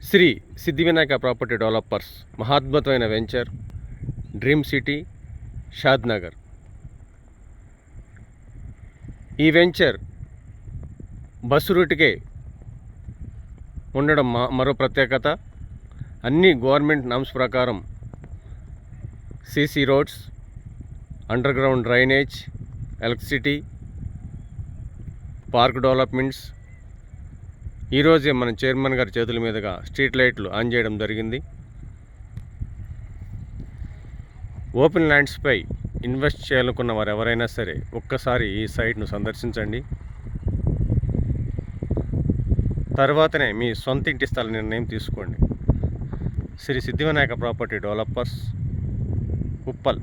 Shri Siddhivinayak property developers మహాద్భుతమైన venture dream city Shadnagar. ఈ venture bus రూట్కే ఉండడం మరో ప్రత్యేకత. అన్ని గవర్నమెంట్ నామ్స్ ప్రకారం CC roads, underground drainage, electricity, park developments. ఈరోజే మన చైర్మన్ గారి చేతుల మీదుగా స్ట్రీట్ లైట్లు ఆన్ చేయడం జరిగింది. ఓపెన్ ల్యాండ్స్పై ఇన్వెస్ట్ చేయాలనుకున్న వారు ఎవరైనా సరే ఒక్కసారి ఈ సైట్ను సందర్శించండి. తర్వాతనే మీ సొంత ఇంటి స్థల నిర్ణయం తీసుకోండి. Shri Siddhivinayak property developers, Uppal.